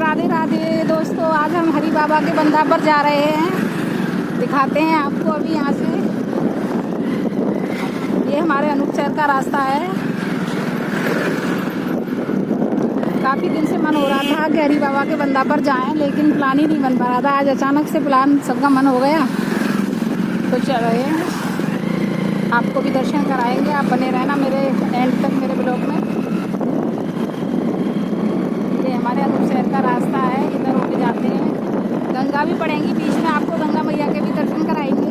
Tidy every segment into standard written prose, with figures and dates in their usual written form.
राधे राधे दोस्तों, आज हम हरि बाबा के बंदा पर जा रहे हैं। दिखाते हैं आपको अभी यहाँ से। ये हमारे अनूपशहर का रास्ता है। काफ़ी दिन से मन हो रहा था कि हरि बाबा के बंदा पर जाएं, लेकिन प्लान ही नहीं बन पा रहा था। आज अचानक से प्लान, सबका मन हो गया तो चल रहे हैं। आपको भी दर्शन कराएंगे, आप बने रहना मेरे एंड तक, मेरे ब्लॉग में। ये हमारे अनूपशहर का रास्ता है, इधर होके जाते हैं। गंगा भी पड़ेंगी बीच में, आपको गंगा मैया के भी दर्शन कराएंगे।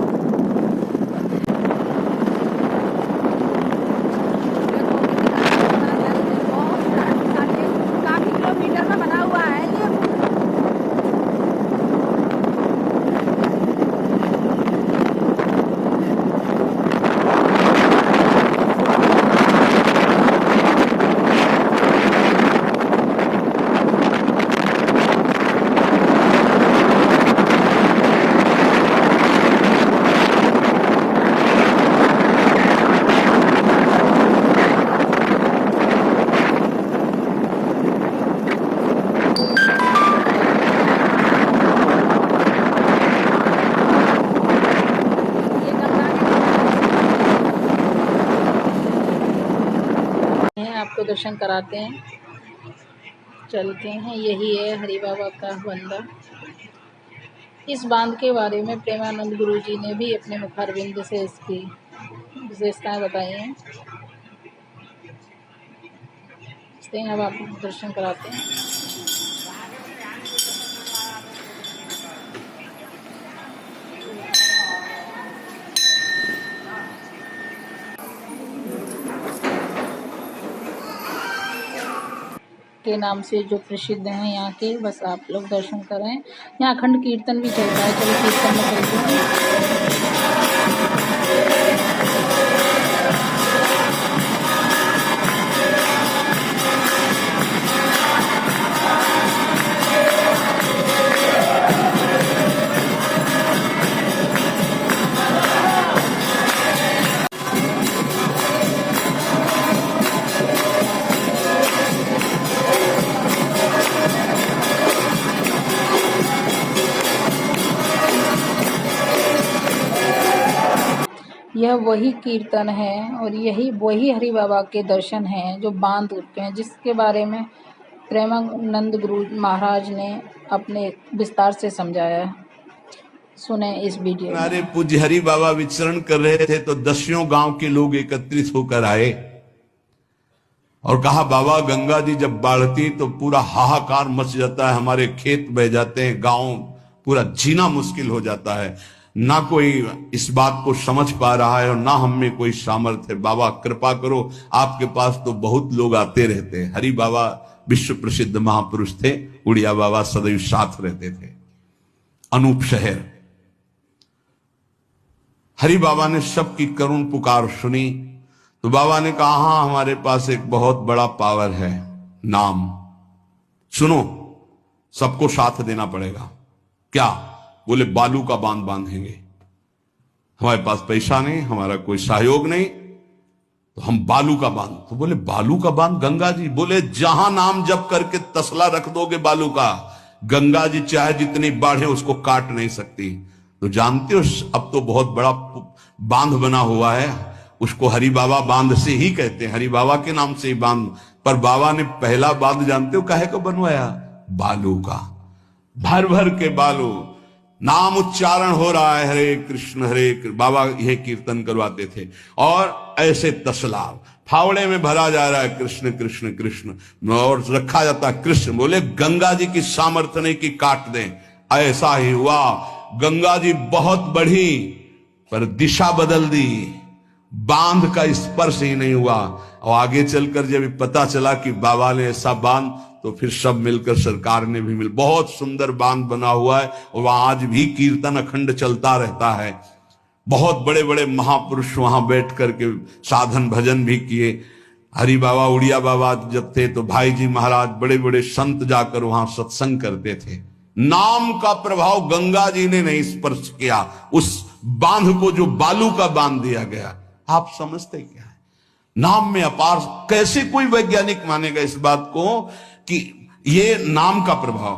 काफ़ी किलोमीटर का बना हुआ है ये। आपको दर्शन कराते हैं, चलते हैं। यही है हरि बाबा का बंदा। इस बांध के बारे में प्रेमानंद गुरु जी ने भी अपने मुखारविंद से इसकी विशेषताएं बताई हैं। अब आपको दर्शन कराते हैं। के नाम से जो प्रसिद्ध हैं यहाँ के, बस आप लोग दर्शन करें। यहाँ अखंड कीर्तन भी चलता है। चलो कीर्तन में चलते हैं। यह वही कीर्तन है और यही वही हरि बाबा के दर्शन हैं जो बांध उठते हैं, जिसके बारे में प्रेमानंद गुरु महाराज ने अपने विस्तार से समझाया है। सुने इस वीडियो में। हमारे पूज्य हरि बाबा विचरण कर रहे थे तो 10 गांव के लोग एकत्रित होकर आए और कहा, बाबा गंगा जी जब बढ़ती तो पूरा हाहाकार मच जाता है, हमारे खेत बह जाते हैं, गांव पूरा जीना मुश्किल हो जाता है। ना कोई इस बात को समझ पा रहा है और ना हम में कोई सामर्थ्य है। बाबा कृपा करो, आपके पास तो बहुत लोग आते रहते हैं। हरि बाबा विश्व प्रसिद्ध महापुरुष थे। उड़िया बाबा सदैव साथ रहते थे। अनूपशहर हरि बाबा ने सबकी करुण पुकार सुनी तो बाबा ने कहा, हाँ हमारे पास एक बहुत बड़ा पावर है, नाम। सुनो, सबको साथ देना पड़ेगा। क्या? बोले बालू का बांध बांधेंगे। हमारे पास पैसा नहीं, हमारा कोई सहयोग नहीं, तो हम बालू का बांध। तो बोले बालू का बांध गंगा जी? बोले जहां नाम जप करके तसला रख दोगे बालू का, गंगा जी चाहे जितनी बाढ़े उसको काट नहीं सकती। तो जानते हो अब तो बहुत बड़ा बांध बना हुआ है, उसको हरि बाबा बांध से ही कहते हैं, हरि बाबा के नाम से ही बांध। पर बाबा ने पहला बांध जानते हो काहे को बनवाया? बालू का। भर भर के बालू, नाम उच्चारण हो रहा है, हरे कृष्ण हरे कृष्ण। बाबा यह कीर्तन करवाते थे और ऐसे तसला फावड़े में भरा जा रहा है, कृष्ण कृष्ण कृष्ण, और रखा जाता कृष्ण। बोले गंगा जी की सामर्थ्य नहीं कि काट दें। ऐसा ही हुआ, गंगा जी बहुत बढ़ी पर दिशा बदल दी, बांध का स्पर्श ही नहीं हुआ। और आगे चलकर जब पता चला कि बाबा ने ऐसा बांध, तो फिर सब मिलकर सरकार ने भी बहुत सुंदर बांध बना हुआ है और वहां आज भी कीर्तन अखंड चलता रहता है। बहुत बड़े बड़े महापुरुष वहां बैठ करके साधन भजन भी किए। हरि बाबा, उड़िया बाबा जब थे तो भाई जी महाराज, बड़े बड़े संत जाकर वहां सत्संग करते थे। नाम का प्रभाव गंगा जी ने नहीं स्पर्श किया उस बांध को जो बालू का बांध दिया गया। आप समझते क्या है? नाम में अपार। कैसे कोई वैज्ञानिक मानेगा इस बात को कि ये नाम का प्रभाव।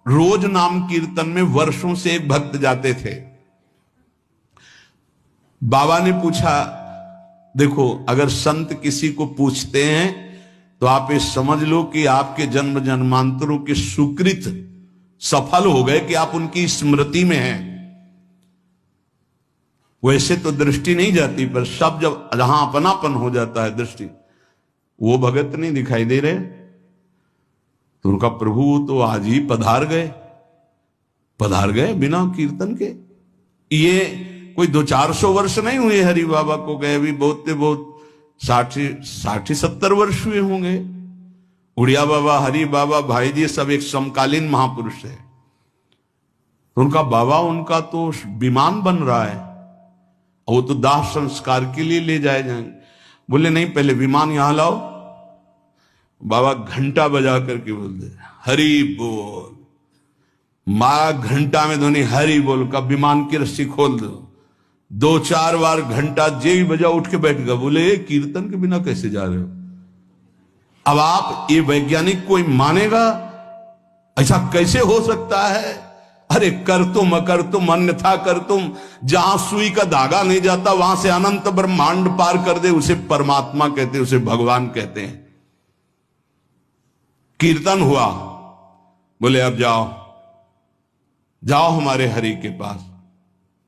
रोज नाम कीर्तन में वर्षों से एक भक्त जाते थे। बाबा ने पूछा, देखो अगर संत किसी को पूछते हैं तो आप ये समझ लो कि आपके जन्म जन्मांतरों के सुकृत सफल हो गए कि आप उनकी स्मृति में हैं। वैसे तो दृष्टि नहीं जाती, पर सब जब जहां अपनापन हो जाता है दृष्टि, वो भगत नहीं दिखाई दे रहे तो उनका प्रभु तो आज ही पधार गए बिना कीर्तन के। ये कोई 200-400 वर्ष नहीं हुए हरि बाबा को गए, भी बहुत 60-70 वर्ष हुए होंगे। उड़िया बाबा, हरि बाबा, भाई जी सब एक समकालीन महापुरुष है। तो उनका बाबा, उनका तो विमान बन रहा है, वो तो दाह संस्कार के लिए ले जाए जाएंगे। बोले नहीं, पहले विमान यहां लाओ। बाबा घंटा बजा करके बोलते हरि बोल। मारा घंटा में ध्वनि हरि बोल का, विमान की रस्सी खोल दो। 2-4 बार घंटा जे भी बजा उठ के बैठ गया। बोले कीर्तन के बिना कैसे जा रहे हो? अब आप ये वैज्ञानिक कोई मानेगा? ऐसा कैसे हो सकता है? अरे कर तुम अकर तुम अन्यथा कर तुम, जहां सुई का धागा नहीं जाता वहां से अनंत ब्रह्मांड पार कर दे, उसे परमात्मा कहते हैं, उसे भगवान कहते हैं। कीर्तन हुआ, बोले अब जाओ हमारे हरि के पास।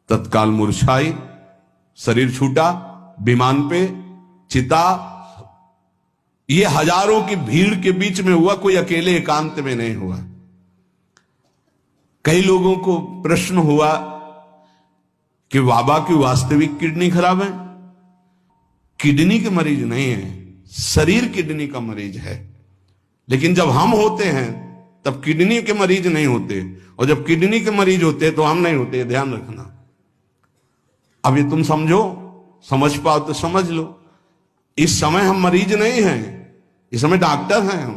तत्काल मूर्छाई, शरीर छूटा, विमान पे चिता। ये हजारों की भीड़ के बीच में हुआ, कोई अकेले एकांत में नहीं हुआ। कई लोगों को प्रश्न हुआ कि बाबा की वास्तविक किडनी खराब है। किडनी के मरीज नहीं है, शरीर किडनी का मरीज है। लेकिन जब हम होते हैं तब किडनी के मरीज नहीं होते, और जब किडनी के मरीज होते तो हम नहीं होते। ध्यान रखना। अब ये तुम समझ पाओ तो समझ लो। इस समय हम मरीज नहीं हैं, इस समय डॉक्टर हैं हम।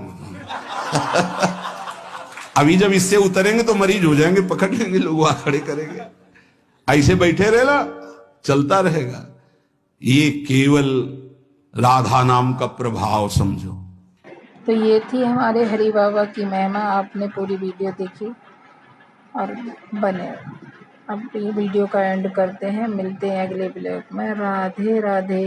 अभी जब इससे उतरेंगे तो मरीज हो जाएंगे, पकड़ लेंगे लोग, वहां खड़े करेंगे। ऐसे बैठे रहना, चलता रहेगा। ये केवल राधा नाम का प्रभाव समझो। तो ये थी हमारे हरि बाबा की महिमा। आपने पूरी वीडियो देखी और बने। अब ये वीडियो का एंड करते हैं, मिलते हैं अगले ब्लॉग में। राधे राधे।